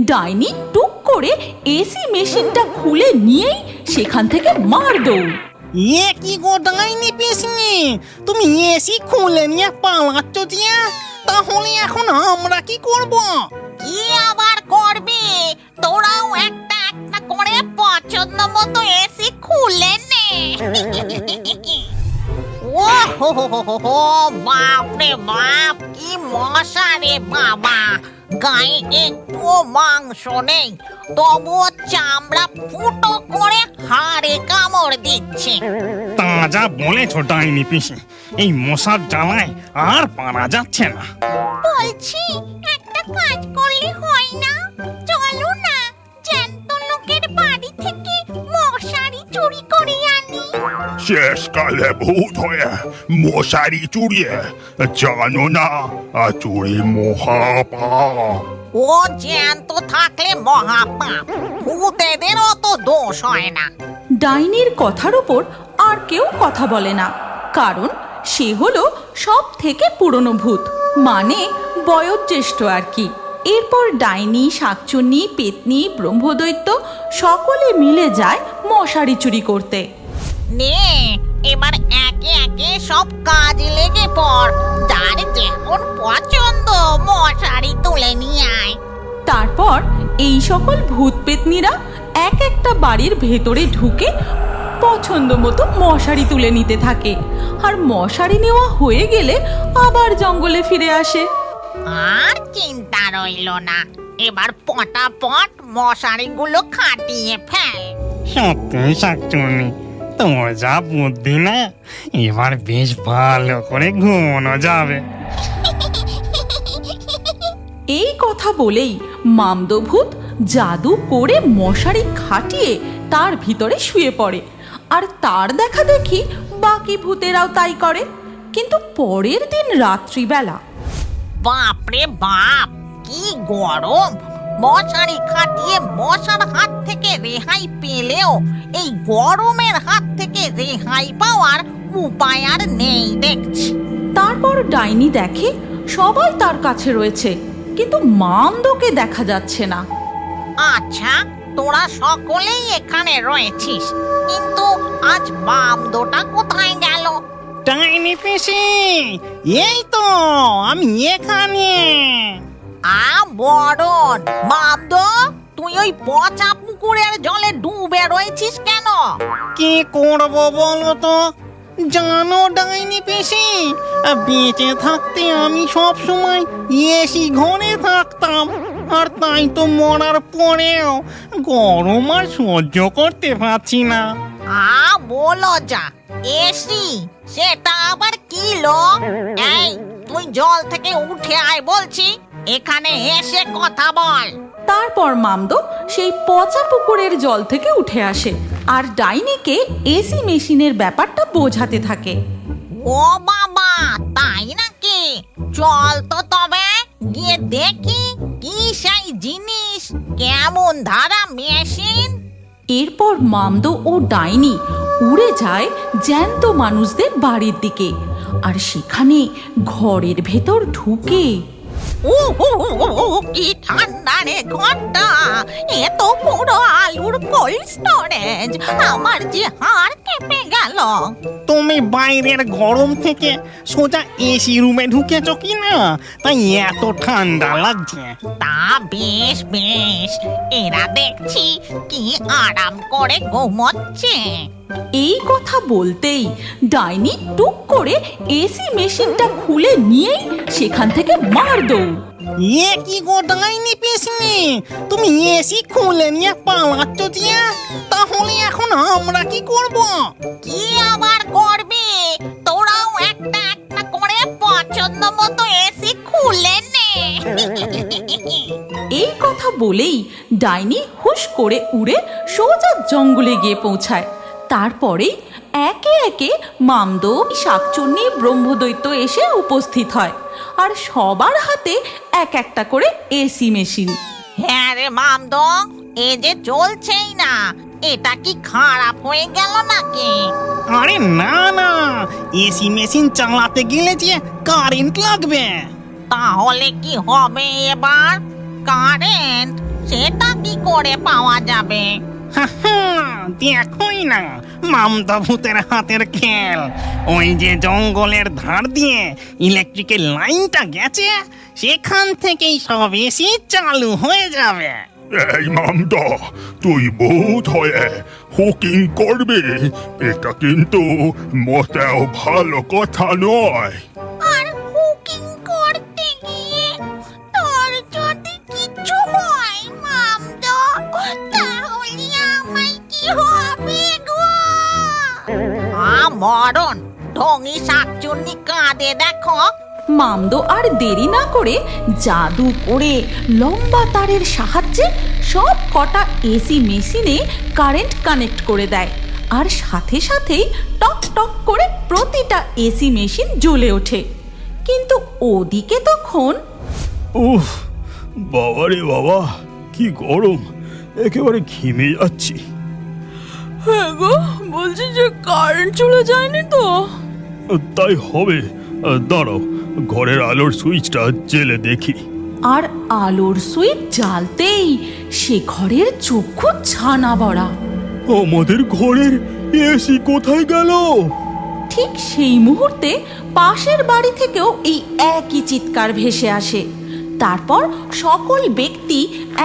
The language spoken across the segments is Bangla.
ডাইনি টুক করে এসি মেশিনটা খুলে নিয়েই সেখান থেকে মার দৌড়। কি গো ডাইনি পিসনি, তুমি এসি খুলে নিয়ে পালাচ্ছ যে, তাহলে এখন আমরা কি করব? কি আবার করবি? তোরাও একটা একটা করে পছন্দ মতো এসি খুলে নে। ও হো হো হো হো, বাপ রে বাপ, কি মশা রে বাবা! গায়ে একটু মাংস নেই, তবুও চামড়া ফুটো করে হাড়ে কামড় দিচ্ছে। তা যা বলেছ ডাইনি পিসি, এই মশার জ্বালায় আর পারা যাচ্ছে না। বলছি, একটা কাজ করলে হয় না? চলো না, জ্যান্ত লোকের বাড়ি থেকে মশারি চুরি করে আনি। শেষকালে ভূত হয়ে মশারি চুরিয়ে, জানো না চুরি মহাপাপ। ও জ্যান্ত থাকলে মহাপাপ, ভূতেদেরও তো দোষ হয় না। ডাইনির কথার উপর আর কেউ কথা বলে না, কারণ সে হলো সব থেকে পুরনো ভূত, মানে বয়োজ্যেষ্ঠ আর কি। এরপর ডাইনি, শাকচুন্নি, পেতনি, ব্রহ্মদৈত্য সকলে মিলে যায় মশারি চুরি করতে। নে, এবার একে একে সব কাজে লেগে পড়, যার যেমন পছন্দ মশারি তুলে নিয়ে আয়। তারপর এই সকল ভূত পেতনিরা এক একটা বাড়ির ভেতরে ঢুকে পছন্দ মতো মশারি তুলে নিতে থাকে, আর মশারি নেওয়া হয়ে গেলে আবার জঙ্গলে ফিরে আসে। আর চিন্তা রইল না, এবার পটাপট মশারিগুলো খাটিয়ে ফেল। সত্যি শাকচুন্নি, তোমার যা বুদ্ধি না, এবার বেশ ভালো করে ঘুমানো যাবে। এই কথা বলেই মামদভূত জাদু করে মশারি খাটিয়ে তার ভিতরে শুয়ে পড়ে, আর তার দেখা দেখি বাকি ভূতেরাও তাই করে। কিন্তু পরের দিন রাত্রিবেলা বাপরে বাপ, কি গরম! মশারি খাটিয়ে মশার হাত থেকে রেহাই পেলেও এই গরমের হাত থেকে রেহাই পাওয়ার উপায় আর নেই দেখছি। তারপর ডাইনি দেখে সবাই তার কাছে রয়েছে, কিন্তু মামদকে দেখা যাচ্ছে না। আচ্ছা, তোরা সকলেই এখানে রয়েছিস, কিন্তু আজ মামদোটা কোথায় গেল? ডাইনি পিসি, এই তো আমি এখানে। বরণ, মামদো, তুই ওই পচা পুকুরের জলে ডুবে রয়েছিস কেন? কি করব বলো তো? জানো ডাইনি পিসি, বেঁচে থাকতে আমি সব সময় এসি ঘরে থাকতাম, আর তাই তো মরার পরেও গরম আর সহ্য করতে পারছি না। বলো যা, এসি সেটা আবার কি লো? এই, তুই জল থেকে উঠে আয় বলছি, এখানে এসে কথা বল। তারপর মামদো সেই পচা পুকুরের জল থেকে উঠে আসে আর ডাইনিকে এসি মেশিনের ব্যাপারটা বোঝাতে থাকে। ও বাবা, তাই নাকি? চল তো তবে গিয়ে দেখি কি সেই জিনিস, কেমন ধারা মেশিন। এরপর মামদো ও ডাইনি উড়ে যায় জ্যান্ত মানুষদের বাড়ির দিকে, আর সেখানে ঘরের ভেতর ঢুকে কি ঠান্ডা রে ঘরটা! এ তো পুরো আলুর কোল্ড স্টোরেজ, আমার যে হাড় কেঁপে গেল। তুমি বাইরের গরম থেকে সোজা এসি রুমে ঢুকেছো কি না, তাই এত ঠান্ডা লাগছে। তা বেশ বেশ, এরা দেখছি কি আরাম করে ঘুমোচ্ছে। এই কথা বলতেই ডাইনি টুক করে এসি মেশিনটা খুলে নিয়েই সেখান থেকে মার দৌড়। কি গো ডাইনি পিসনি, তুমি এসি খুলে নিয়ে পালাচ্ছ যে, তাহলে এখন আমরা কি করব? কি আবার করবি? তোরাও একটা একটা করে পছন্দ মতো এসি খুলে নে। এই কথা বলেই ডাইনি হুশ করে উড়ে সোজা জঙ্গলে গিয়ে পৌঁছায়। তারপরেই একে একে মামদো, শাকচুন্নি, ব্রহ্মদৈত্য এসে উপস্থিত হয়, আর সবার হাতে এক একটা করে এসি মেশিন। হ্যাঁ রে মামদো, এ যে চলছেই না, এটা কি খারাপ হয়ে গেল নাকি? আরে না না, এসি মেশিন চালাতে গেলে যে কারেন্ট লাগবে। তাহলে কি হবে এবার? কারেন্ট? সেটা কি করে পাওয়া যাবে? দেখোই না মামদা ভূতের হাতের খেল। ওই যে জঙ্গলের ধার দিয়ে ইলেকট্রিকের লাইনটা গেছে, সেখান থেকেই সব এসি চালু হয়ে যাবে। এই মামদা, তুই ভূত হয়ে হুকিং করবি, এটা কিন্তু মোটেও ভালো কথা নয়। আর হুকিং করতে গিয়ে তোর যদি কিছু হয় মামদো, তাহলে আমায় কি হবে গো? মরণ ঢঙি শাকচুন্নি কাঁদে দেখো। মামদো আর দেরি না করে জাদু করে লম্বা তারের সাহায্যে সব কটা এসি মেশিনে কারেন্ট কানেক্ট করে দেয়, আর সাথে সাথেই টক টক করে প্রতিটা এসি মেশিন জ্বলে ওঠে। কিন্তু ওদিকে তখন উফ, বাবা রে বাবা, কি গরম, একেবারে ঘিমে যাচ্ছি। হ্যাঁ গো, বলছি যে কারেন্ট চলে যায়নি তো? তাই হবে, দাঁড়াও, ঘরের আলোর সুইচটা জেলে দেখি। আর আলোর সুইচ জ্বালতেই সে ঘরের চক্ষু ছানা বড়া। আমাদের ঘরের এসি কোথায় গেল? ঠিক সেই মুহূর্তে পাশের বাড়ি থেকেও এই একই চিৎকার ভেসে আসে। তারপর সকল ব্যক্তি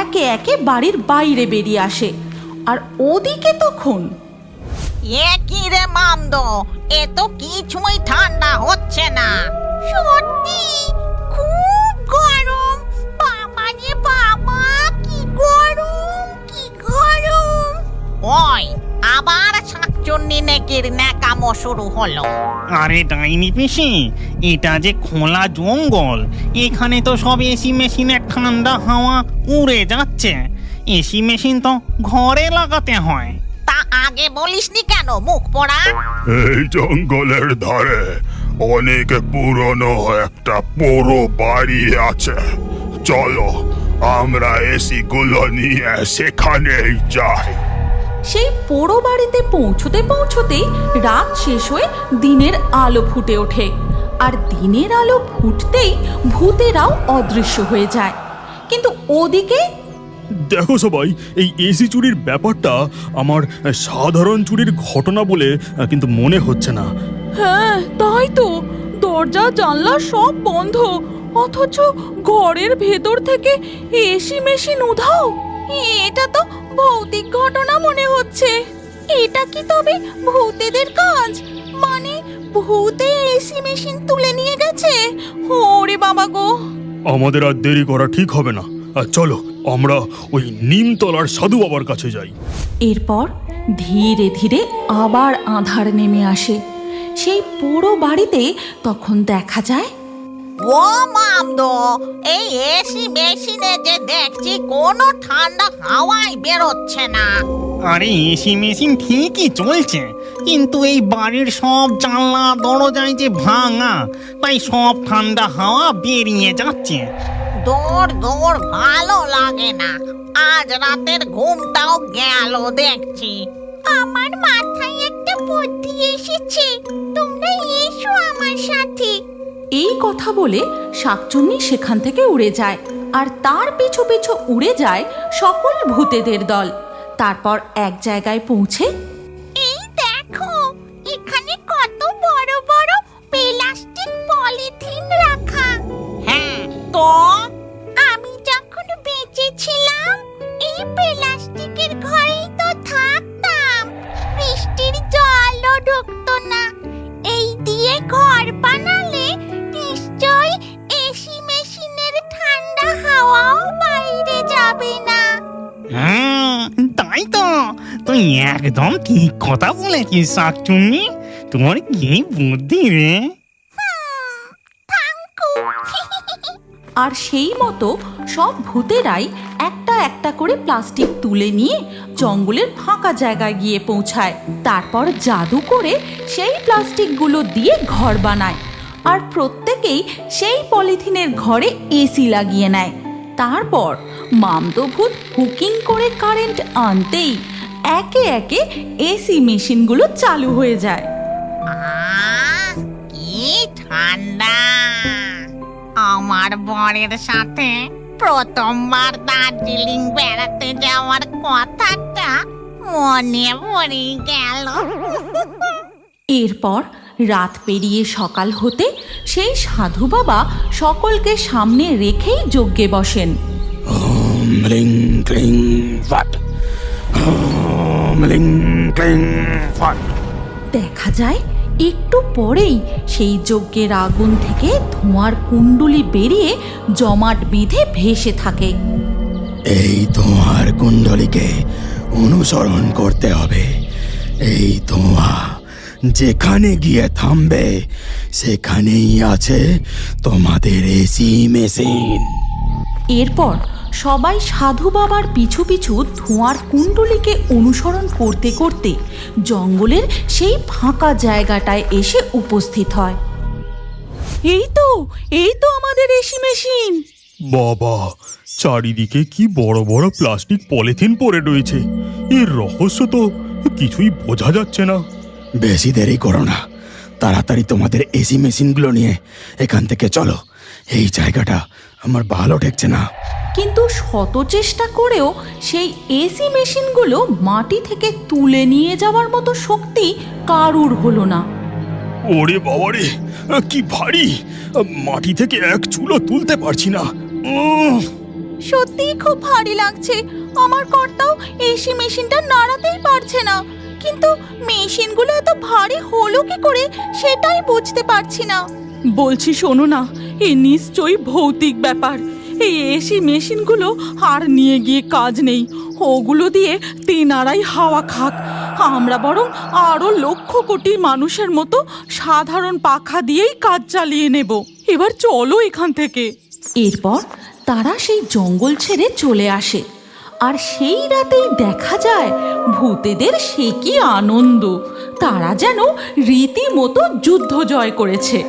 একে একে বাড়ির বাইরে বেরিয়ে আসে। আর ওদিকে তখন এ কি রে মামদো, এ তো কিছুই ঠান্ডা হচ্ছে না। সত্যি খুব গরম, বাবা রে বাবা, কি গরম, কি গরম। ওই আবার শাকচুন্নি নেকির ন্যাকামো শুরু হলো। আরে ডাইনি পিসি, এটা যে খোলা জঙ্গল, এখানে তো সব এসি মেশিনের ঠান্ডা হাওয়া উড়ে যাচ্ছে। এসি মেশিন তো ঘরে লাগাতে হয়। তা আগে বলিসনি কেন মুখ পোড়া? এই জঙ্গলের ধারে অনেক পুরনো একটা পুরো বাড়ি আছে, চলো আমরা এসি গুলো নিয়ে সেখানেই যাই। সেই পোড়ো বাড়িতে পৌঁছতে পৌঁছতেই রাত শেষ হয়ে দিনের আলো ফুটে ওঠে। আর দিনের আলো ফুটতেই ভূতেরাও অদৃশ্য হয়ে যায়। কিন্তু ওদিকে দেখো সবাই, এই এসি চুরির ব্যাপারটা আমার সাধারণ চুরির ঘটনা বলে কিন্তু মনে হচ্ছে না। হ্যাঁ তাই তো, দরজা জানলা সব বন্ধ, অথচ ঘরের ভেতর থেকে এসি মেশিন উধাও। এটা তো ভৌতিক ঘটনা মনে হচ্ছে। এটা কি তবে ভূতেদের কাজ? মানে ভূতে এসি মেশিন তুলে নিয়ে গেছে? ওরে বাবা গো! আমাদের আর দেরি করা ঠিক হবে না, আর চলো আমরা ওই নিমতলার সাধু বাবার কাছে যাই। এরপর ধীরে ধীরে আবার আঁধার নেমে আসে। সেই পুরো বাড়িতে তখন দেখা যায় ও মামদো, এই এসি মেশিনে যে দেখছি কোনো ঠান্ডা হাওয়াই বেরোচ্ছে না। আরে এসি মেশিন ঠিকই চলছে, কিন্তু এই বাড়ির সব জানলা দরজায় যে ভাঙা, তাই সব ঠান্ডা হাওয়া বেরিয়ে যাচ্ছে। দৌড় দৌড় ভালো লাগে না, আজ রাতের ঘুমটাও গেল দেখছি। আমার মাথায় একটা বুদ্ধি এসেছে, তোমরা এসো আমার সাথে। এই কথা বলে শাকচুন্নি সেখান থেকে উড়ে যায়, আর তার পিছু পিছু উড়ে যায় সকল ভূতেদের দল। তারপর এক জায়গায় পৌঁছে এই দেখো, এখানে কত বড় বড় প্লাস্টিক পলিথিন রাখা। হ্যাঁ তো আমি যখন বেঁচে ছিলাম এই প্লাস্টিকের ঘরেই তো থাকতাম, বৃষ্টির জলও ঢুকতো না। এই দিয়ে ঘর বানালে নিশ্চয়ই এসি মেশিনের ঠান্ডা হাওয়াও বাইরে যাবে না। তাই তো, তুই একদম ঠিক কথা বলেছিস শাকচুন্নি, তোমার কি বুদ্ধি রে। আর সেই মতো সব ভূতেরাই একটা একটা করে প্লাস্টিক তুলে নিয়ে জঙ্গলের ফাঁকা জায়গায় গিয়ে পৌঁছায়। তারপর জাদু করে সেই প্লাস্টিকগুলো দিয়ে ঘর বানায়, আর প্রত্যেকেই সেই পলিথিনের ঘরে এসি লাগিয়ে নেয়। তারপর মামদভূত হুকিং করে কারেন্ট আনতেই একে একে এসি মেশিনগুলো চালু হয়ে যায়। কি ঠান্ডা! আমার বরের সাথে প্রথমবার দার্জিলিং বেড়াতে যাওয়ার কথাটা মনে পড়ে গেল। এরপর রাত পেরিয়ে সকাল হতে সেই সাধু বাবা সকলকে সামনে রেখেই যজ্ঞে বসেন। ওম লিং ক্লিং ফাট, ওম লিং ক্লিং ফাট। দেখা যায় একটু পরেই সেই যজ্ঞের আগুন থেকে ধোঁয়ার কুণ্ডুলি বেরিয়ে জমাট বেঁধে ভেসে থাকে। এই ধোঁয়ার কুণ্ডলীকে অনুসরণ করতে হবে। এই ধোঁয়া যেখানে গিয়ে থামবে সেখানেই আছে তোমাদের এসি মেশিন। এরপর সবাই সাধু বাবার পিছু পিছু ধোঁয়ার কুণ্ডলীকে অনুসরণ করতে করতে জঙ্গলের সেই ফাঁকা জায়গাটায় এসে উপস্থিত হয়। এই তো আমাদের এসি মেশিন। বাবা, চারিদিকে কি বড় বড় প্লাস্টিক পলিথিন পড়ে রয়েছে। এর রহস্য তো কিছুই বোঝা যাচ্ছে না। বেশি দেরি করো না, তাড়াতাড়ি তোমাদের এসি মেশিনগুলো নিয়ে এখান থেকে চলো। এই জায়গাটা আমার ভালো ঠেকছে না। কিন্তু শত চেষ্টা করেও সেই এসি মেশিনগুলো মাটি থেকে তুলে নিয়ে যাওয়ার মতো শক্তি কারুর হলো না। ওরে বাবারে, কি ভারী! মাটি থেকে এক চুলো তুলতে পারছি না। সত্যিই খুব ভারী লাগছে। আমার কর্তাও এসি মেশিনটা নাড়াতেই পারছে না। কিন্তু মেশিনগুলো এত ভারী হলো কি করে সেটাই বুঝতে পারছি না। বলছি শোনো না, এ নিশ্চয়ই ভৌতিক ব্যাপার। এই এসি মেশিনগুলো আর নিয়ে গিয়ে কাজ নেই, ওগুলো দিয়ে তেনারাই হাওয়া খাক। আমরা বরং আরো লক্ষ কোটি মানুষের মতো সাধারণ পাখা দিয়েই কাজ চালিয়ে নেব। এবার চলো এখান থেকে। এরপর তারা সেই জঙ্গল ছেড়ে চলে আসে। আর সেই রাতেই দেখা যায় ভূতেদের সে কি আনন্দ! তারা যেন রীতিমতো যুদ্ধ জয় করেছে।